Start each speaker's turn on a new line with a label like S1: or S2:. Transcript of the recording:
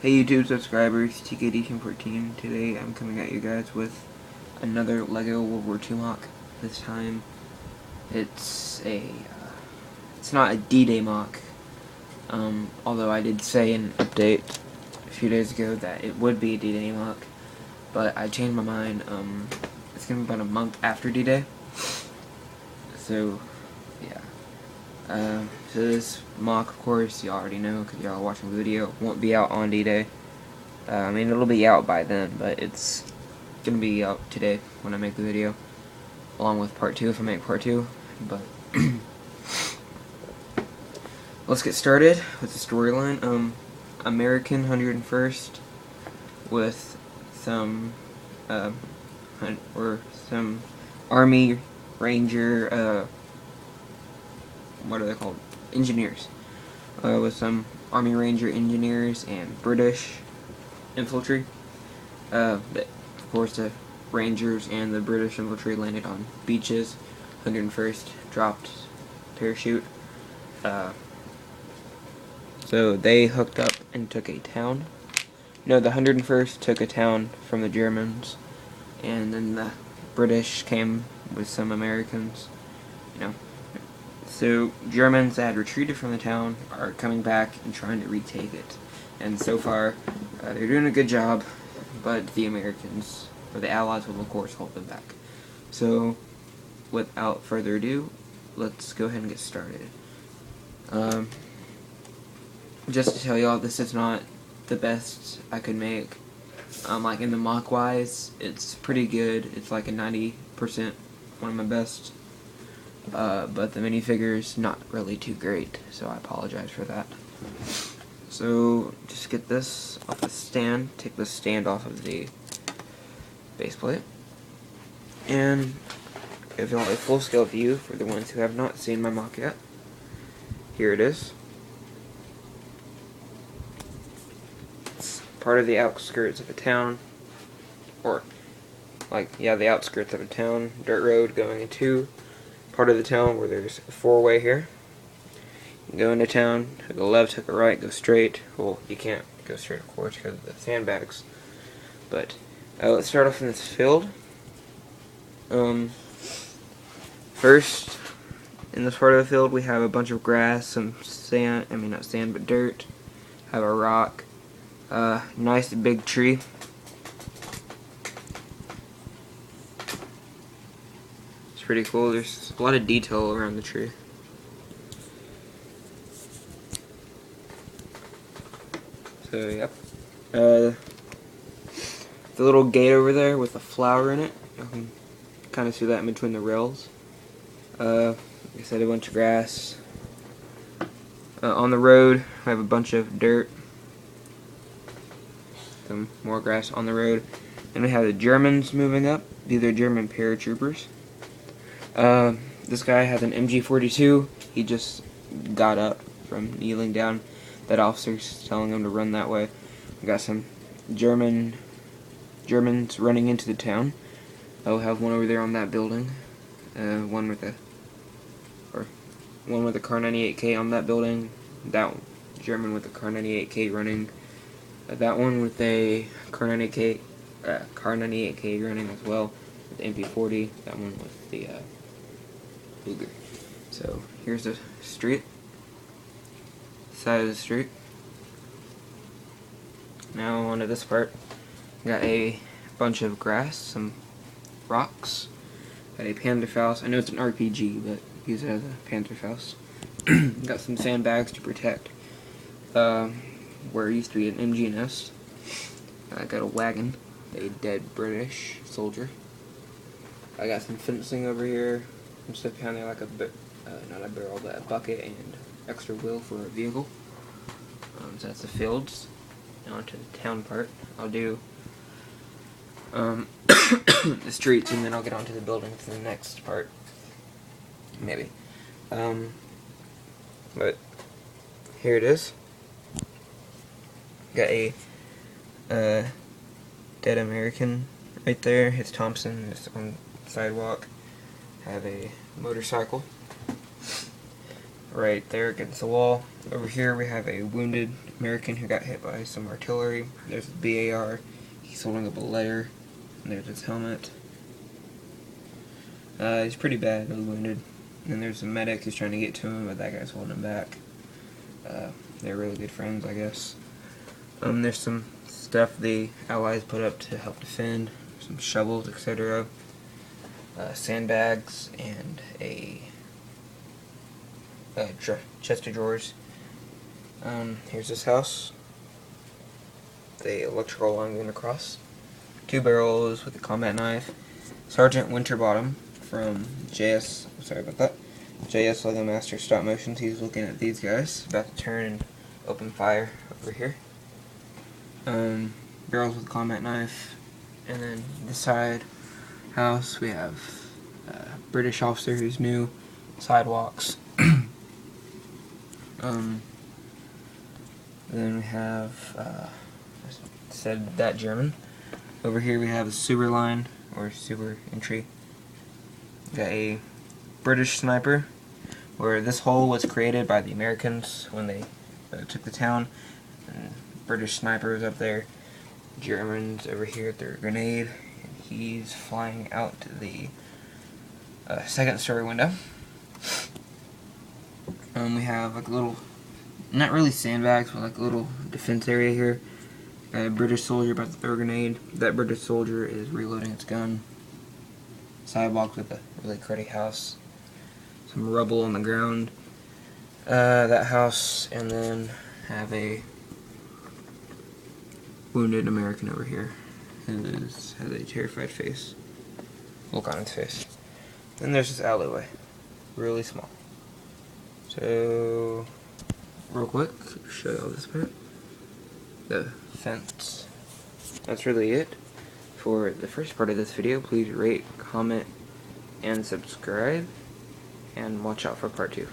S1: Hey YouTube subscribers, TKD1014. Today I'm coming at you guys with another LEGO World War II mock. This time it's not a D-Day mock. Although I did say in an update a few days ago that it would be a D-Day mock, but I changed my mind. It's gonna be about a month after D-Day. So yeah. So this mock, of course, you already know because y'all are watching the video, won't be out on D-Day. I mean, it'll be out by then, but it's gonna be out today when I make the video, along with part 2 if I make part 2. But let's get started with the storyline. American 101st with some some Army Ranger what are they called? Engineers. With some Army Ranger engineers and British infantry. Of course, the Rangers and the British infantry landed on beaches. 101st dropped parachute. So they hooked up and took a town. No, the 101st took a town from the Germans, and then the British came with some Americans. You know. So Germans that had retreated from the town are coming back and trying to retake it. And so far, they're doing a good job, but the Americans, or the Allies, will of course hold them back. So, without further ado, let's go ahead and get started. Just to tell y'all, this is not the best I could make. Like in the mock wise, it's pretty good. It's like a 90%, one of my best. But the minifigures, not really too great, so I apologize for that. So, just get this off the stand, take the stand off of the base plate, and give y'all a full scale view for the ones who have not seen my mock yet. Here it is. It's part of the outskirts of a town, or, the outskirts of a town, dirt road going into part of the town where there's a four-way here. You go into town, hook a left, hook a right, go straight. Well, you can't go straight, of course, because of the sandbags. But let's start off in this field. First, in this part of the field, we have a bunch of grass, some sand. I mean, not sand, but dirt. Have a rock. Nice big tree. It's pretty cool. There's a lot of detail around the tree. So, yep. The little gate over there with a flower in it. You can kind of see that in between the rails. Like I said, a bunch of grass. On the road, I have a bunch of dirt. Some more grass on the road. And we have the Germans moving up. These are German paratroopers. This guy has an MG42. He just got up from kneeling down. That officer's telling him to run that way. We got some Germans running into the town. I'll have one over there on that building. One with a Kar 98K on that building. That one, German with a Kar 98K running. That one with a Kar 98K running as well with the MP40. That one with the Luger. So here's the street. Side of the street. Now onto this part. Got a bunch of grass, some rocks. Got a Panzerfaust. I know it's an RPG, but use it as a Panzerfaust. Got some sandbags to protect where it used to be an MG nest. I got a wagon, a dead British soldier. I got some fencing over here. Some stuff behind there, like not a barrel, but a bucket and extra wheel for a vehicle. So that's the fields. Now onto the town part. I'll do the streets, and then I'll get onto the buildings in the next part. Maybe. But here it is. Got a dead American right there. It's Thompson. It's on the sidewalk. Have a motorcycle right there against the wall. Over here we have a wounded American who got hit by some artillery. There's a BAR. He's holding up a letter. And there's his helmet. He's pretty badly wounded. And then there's a medic who's trying to get to him, but that guy's holding him back. They're really good friends, I guess. There's some stuff the Allies put up to help defend. Some shovels, etc. Sandbags, and a chest of drawers. Here's this house. The electrical line going across. 2 barrels with a combat knife. Sergeant Winterbottom from JS, sorry about that, JS Lego Master Stop Motions. He's looking at these guys, about to turn and open fire over here. Barrels with a combat knife. And then this side house we have a British officer who's new. Sidewalks. Then we have, said that German. Over here we have a sewer line, or sewer entry. We got a British sniper, where this hole was created by the Americans when they took the town. And British snipers up there. Germans over here at their grenade. And he's flying out to the second story window. We have like a little, not really sandbags, but like a little defense area here. A British soldier about to throw a grenade. That British soldier is reloading its gun. Sidewalk with a really cruddy house. Some rubble on the ground. That house, and then have a wounded American over here who has a terrified face. Look on his face. Then there's this alleyway. Really small. So, real quick, show you all this part. The fence. That's really it for the first part of this video. Please rate, comment, and subscribe, and watch out for part 2.